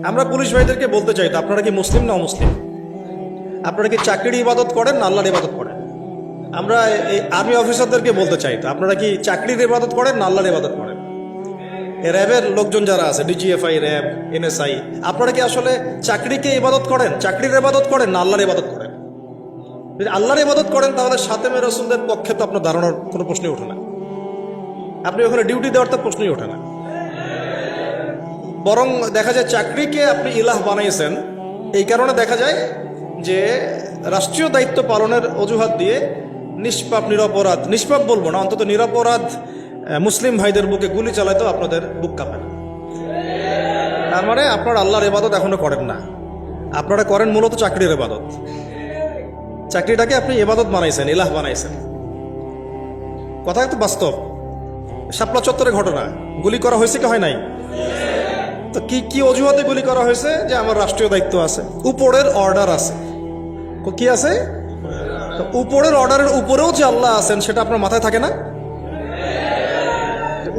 আমরা পুলিশ ভাইদেরকে বলতে চাই, তো আপনারা কি মুসলিম না অমুসলিম? আপনারা কি চাকরির ইবাদত করেন না আল্লাহর ইবাদত করেন? আমরা এই আর্মি অফিসারদেরকে বলতে চাই, তো আপনারা কি চাকরির ইবাদত করেন না আল্লাহর ইবাদত করেন? র্যাবের লোকজন যারা আছে, ডিজিএফআই, র্যাব, এনএসআই, আপনারা কি আসলে চাকরিকে ইবাদত করেন, চাকরির ইবাদত করেন না আল্লাহর ইবাদত করেন? যদি আল্লাহর ইবাদত করেন তাহলে সাতেমে রসুলদের পক্ষে তো আপনার দাঁড়ানোর কোনো প্রশ্নই ওঠে না, আপনি ওখানে ডিউটি দেওয়ার তো প্রশ্নই ওঠে না। বরং দেখা যায় চাকরিকে আপনি ইলাহ বানাইছেন, এই কারণে দেখা যায় যে রাষ্ট্রীয় দায়িত্ব পালনের অজুহাত দিয়ে নিষ্পাপ নিরপরাধ, নিষ্পাপ বলবো না, অন্তত নিরপরাধ মুসলিম ভাইদের বুকে গুলি চালাইতেও আপনাদের বুক কাঁপে না। তার মানে আপনারা আল্লাহর ইবাদত এখনো করেন না, আপনারা করেন মূলত চাকরির ইবাদত। চাকরিটাকে আপনি ইবাদত বানাইছেন, ইলাহ বানাইছেন। কথা তো বাস্তব। শাপলা চত্বরে ঘটনা, গুলি করা হয়েছে কি হয় নাই? তো কি কি অজুহাতে গুলি করা হয়েছে? যে আমার রাষ্ট্রীয় দায়িত্ব আছে, উপরের অর্ডার আছে। কি আছে? উপরের অর্ডারের উপরেও যে আল্লাহ আছেন সেটা আপনার মাথায় থাকে না?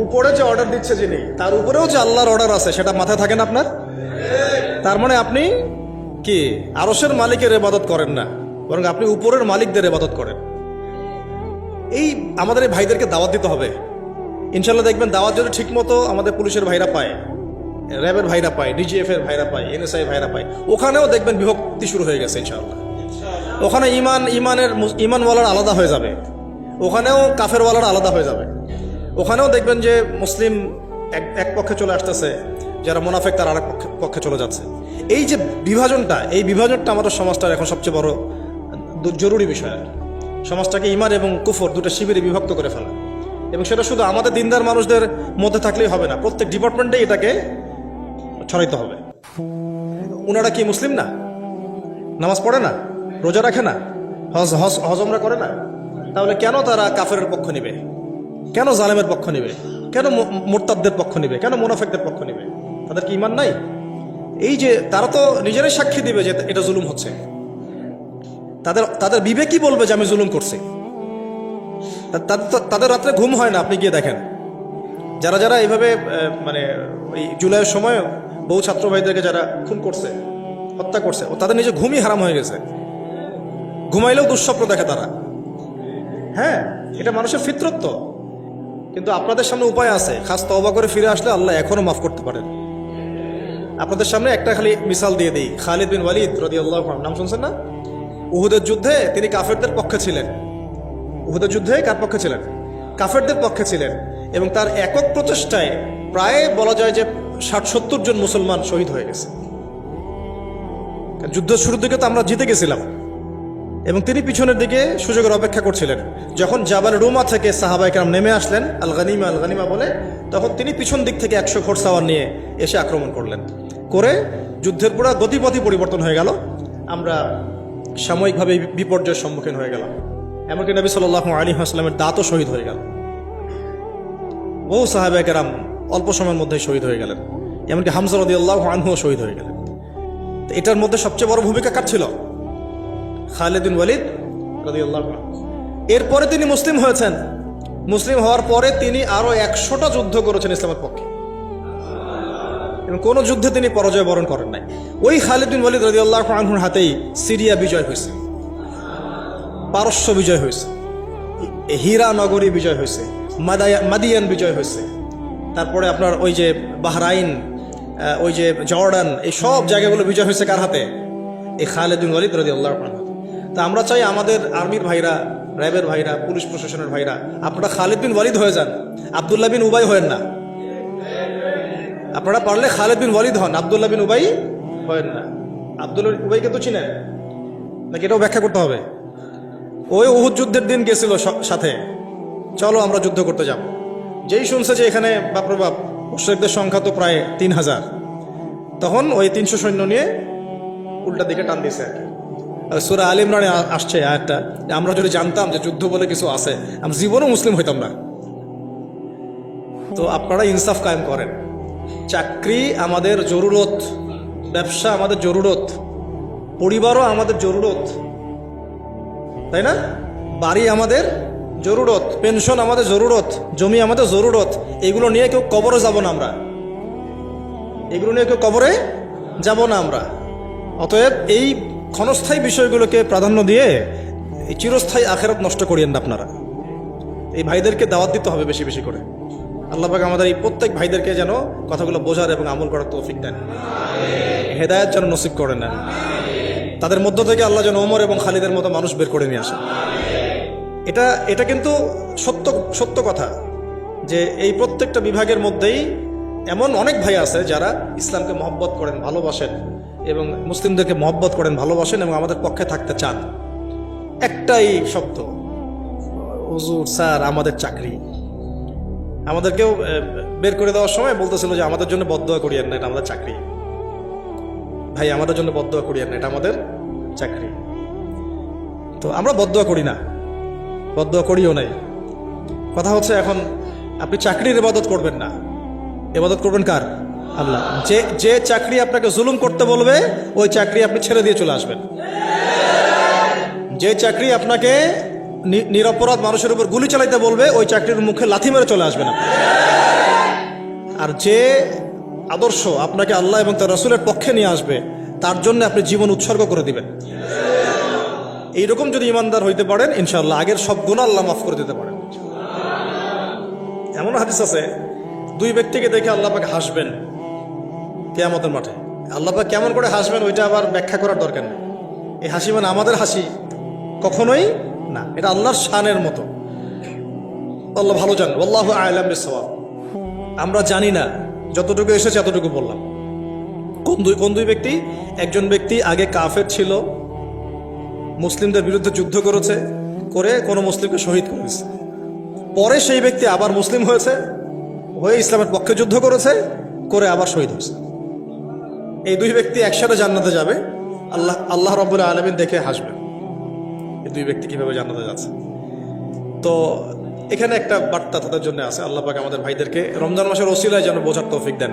উপরে যে অর্ডার দিচ্ছে যিনি, তার উপরেও যে আল্লাহর অর্ডার আছে সেটা মাথায় থাকে না আপনার? তার মানে আপনি কি আরশের মালিকের ইবাদত করেন না, বরং আপনি উপরের মালিকদের ইবাদত করেন। এই আমাদের এই ভাইদেরকে দাওয়াত দিতে হবে। ইনশাল্লাহ দেখবেন দাওয়াত যদি ঠিক মতো আমাদের পুলিশের ভাইরা পায়, র্যাবের ভাইরা পায়, ডিজিএফ এর ভাইরা পায়, এনএসআই ভাইরা পায়, ওখানেও দেখবেন বিভক্তি শুরু হয়ে গেছে ইনশাআল্লাহ। ওখানে ইমানওয়ালার আলাদা হয়ে যাবে, ওখানেও কাফেরওয়ালার আলাদা হয়ে যাবে। ওখানেও দেখবেন যে মুসলিম এক পক্ষে চলে আসতেছে, যারা মুনাফিক তার আরেক পক্ষে চলে যাচ্ছে। এই যে বিভাজনটা, এই বিভাজনটা আমাদের সমাজটার এখন সবচেয়ে বড় জরুরি বিষয়। সমাজটাকে ইমান এবং কুফর দুটো শিবিরে বিভক্ত করে ফেলা, এবং সেটা শুধু আমাদের দিনদার মানুষদের মধ্যে থাকলেই হবে না, প্রত্যেক ডিপার্টমেন্টে এটাকে ছড়াইতে হবে। ওনারা কি মুসলিম না? নামাজ পড়ে না, রোজা রাখে না, হজমরা করে না? তাহলে কেন তারা কাফেরের পক্ষ নিবে? কেন জালেমের পক্ষ নিবে? কেন মুরতাদদের পক্ষ নিবে? কেন মুনাফিকদের পক্ষ নিবে? তাদের কি ইমান নাই? এই যে তারা তো নিজেরাই সাক্ষী দিবে যে এটা জুলুম হচ্ছে। তাদের বিবেকই বলবে যে আমি জুলুম করছি। তাদের রাত্রে ঘুম হয় না। আপনি গিয়ে দেখেন যারা যারা এইভাবে মানে এই জুলাইয়ের সময় বহু ছাত্র ভাইদেরকে যারা খুন করছে, হত্যা করছে, ও তাদের নিজে ঘুমই হারাম হয়ে গেছে। ঘুমাইলেও দুঃস্বপ্ন দেখে তারা। হ্যাঁ, এটা মানুষের ফিতরত। কিন্তু আপনাদের সামনে উপায় আছে, খাস তওবা করে ফিরে আসলে আল্লাহ এখনো মাফ করতে পারেন। আপনাদের সামনে একটা খালি মিসাল দিয়ে দিই। খালিদ বিন ওয়ালিদ রাদিয়াল্লাহু আনহু, নাম শুনছেন না? উহুদের যুদ্ধে তিনি কাফেরদের পক্ষে ছিলেন। উহুদের যুদ্ধে কার পক্ষে ছিলেন? কাফেরদের পক্ষে ছিলেন। এবং তার একক প্রচেষ্টায় প্রায় বলা যায় যে 60-70 জন মুসলমান শহীদ হয়ে গেছে। যুদ্ধ শুরুর দিকে তো আমরা জিতে গেছিলাম, এবং তিনি পিছনের দিকে সুযোগের অপেক্ষা করছিলেন। যখন জাবাল রুমা থেকে সাহাবায়ে কেরাম নেমে আসলেন আল গানিমা বলে, তখন তিনি পিছন দিক থেকে 100 ঘোড়সাওয়ার নিয়ে এসে আক্রমণ করলেন। করে যুদ্ধের পুরো গতিপথই পরিবর্তন হয়ে গেল। আমরা সাময়িকভাবে বিপর্যয়ের সম্মুখীন হয়ে গেলাম। এমনকি নবী সাল্লাল্লাহু আলাইহি ওয়াসাল্লামের দাঁতও শহীদ হয়ে গেল। বহু সাহাবায়ে কেরাম অল্প সময়ের মধ্যে শহীদ হয়ে গেলেন। এমনকি হামজা রাদিয়াল্লাহু আনহুও শহীদ হয়ে গেলেন। তো এটার মধ্যে সবচেয়ে বড় ভূমিকা কার ছিল? খালিদ বিন ওয়ালিদ রাদিয়াল্লাহু আনহু। এরপরে তিনি মুসলিম হয়েছেন। মুসলিম হওয়ার পরে তিনি আরো 100টা যুদ্ধ করেছেন ইসলামের পক্ষে, এবং কোন যুদ্ধে তিনি পরাজয় বরণ করেন নাই। ওই খালিদ বিন ওয়ালিদ রাদিয়াল্লাহু আনহুর হাতেই সিরিয়া বিজয় হয়েছে, পারস্য বিজয় হয়েছে, হীরা নগরী বিজয় হয়েছে, মাদিয়ান বিজয় হয়েছে। তারপরে আপনার ওই যে বাহরাইন, ওই যে জর্ডান, এই সব জায়গাগুলো বিজয় হয়েছে কার হাতে? এই খালিদ বিন ওয়ালিদ রাদিয়াল্লাহু আনহু। তা আমরা চাই আমাদের আর্মির ভাইরা, র্যাবের ভাইরা, পুলিশ প্রশাসনের ভাইরা, আপনারা খালিদ বিন ওয়ালিদ হয়ে যান, আব্দুল্লাহ বিন উবাই হয়েন না। আপনারা পারলে খালিদ বিন ওয়ালিদ হন, আব্দুল্লাহ বিন উবাই হয়েন না। আব্দুল্লাহ উবাইকে তো চিনেন নাকি? এটাও ব্যাখ্যা করতে হবে। ওই উহুদ যুদ্ধের দিন গেছিল সাথে, চলো আমরা যুদ্ধ করতে যাব। যেই শুনছে যে এখানে বাপরে বাপ মুশরিকদের সংখ্যা তো প্রায় 3000, তখন ওই 300 সৈন্য নিয়ে উল্টা দিকে টান দিয়েছে আর কি। সূরা আলে ইমরানে আসছে আয়াতটা, আমরা যদি জানতাম যে যুদ্ধ বলে কিছু আছে, আমরা জীবনও মুসলিম হইতাম না। তো আপনারা ইনসাফ কায়েম করেন। চাকরি আমাদের জরুরত, ব্যবসা আমাদের জরুরত, পরিবারও আমাদের জরুরত, তাই না? বাড়ি আমাদের জরুরত, পেনশন আমাদের জরুরত, জমি আমাদের জরুরত। এগুলো নিয়ে কেউ কবরে যাব না। আমরা এগুলো নিয়ে কেউ কবরে যাব না আমরা। অতএব এই ক্ষণস্থায়ী বিষয়গুলোকে প্রাধান্য দিয়ে এই চিরস্থায়ী আখেরাত নষ্ট করিয়েন না আপনারা। এই ভাইদেরকে দাওয়াত দিতে হবে বেশি বেশি করে। আল্লাহ পাক আমাদের এই প্রত্যেক ভাইদেরকে যেন কথাগুলো বোঝার এবং আমল করার তৌফিক দেন, হেদায়েত যেন নসিব করে নেন। তাদের মধ্য থেকে আল্লাহ যেন ওমর এবং খালিদের মতো মানুষ বের করে নিয়ে আসেন। এটা কিন্তু সত্য কথা যে এই প্রত্যেকটা বিভাগের মধ্যেই এমন অনেক ভাই আছে যারা ইসলামকে মহব্বত করেন, ভালোবাসেন এবং মুসলিমদেরকে মহব্বত করেন, ভালোবাসেন এবং আমাদের পক্ষে থাকতে চান। একটাই শব্দ, হুজুর স্যার আমাদের চাকরি। আমাদেরকেও বের করে দেওয়ার সময় বলতেছিল যে আমাদের জন্য বদদোয়া করিয়েন না, এটা আমাদের চাকরি। ভাই আমাদের জন্য বদদোয়া করিয়েন না, এটা আমাদের চাকরি। তো আমরা বদদোয়া করি না, বদদোয়া করিও নাই। কথা হচ্ছে এখন আপনি চাকরির ইবাদত করবেন না, ইবাদত করবেন কার? আল্লাহ। যে চাকরি আপনাকে জুলুম করতে বলবে ওই চাকরি আপনি ছেড়ে দিয়ে চলে আসবেন। যে চাকরি আপনাকে নিরপরাধ মানুষের উপর গুলি চালাইতে বলবে ওই চাকরির মুখে লাথি মেরে চলে আসবেন আপনি। আর যে আদর্শ আপনাকে আল্লাহ এবং তার রাসূলের পক্ষে নিয়ে আসবে তার জন্য আপনি জীবন উৎসর্গ করে দিবেন। এইরকম যদি ইমানদার হইতে পারেন ইনশাআল্লাহ আগের সব গুনাহ আল্লাহ মাফ করে দিতে পারেন। এমন হাদিস আছে, দুই ব্যক্তিকে দেখে আল্লাহ পাক হাসবেন কিয়ামতের মাঠে। আল্লাহ পাক কেমন করে হাসবেন ওইটা আবার ব্যাখ্যা করার দরকার নেই। এই হাসি মানে আমাদের হাসি কখনোই না, এটা আল্লাহর শানের মতো। আল্লাহ ভালো জানেন, আল্লাহু আ'লাম বিস-সাওয়াব। আমরা জানি না, যতটুকু এসেছে এতটুকু বললাম। কোন দুই ব্যক্তি? একজন ব্যক্তি আগে কাফের ছিল, মুসলিমদের বিরুদ্ধে যুদ্ধ করে কোনো মুসলিমকে শহীদ করেছে। পরে সেই ব্যক্তি আবার মুসলিম হয়ে ইসলামের পক্ষে যুদ্ধ করে আবার শহীদ হয়েছে। এই দুই ব্যক্তি একসাথে জান্নাতে যাবে। আল্লাহ রাব্বুল আলামিন দেখে হাসবেন, এই দুই ব্যক্তি কিভাবে জান্নাতে যাচ্ছে। তো এখানে একটা বার্তা তাদের জন্য আছে। আল্লাহ পাক আমাদের ভাইদেরকে রমজান মাসের ওসিলায় যেন বোঝার তৌফিক দেন।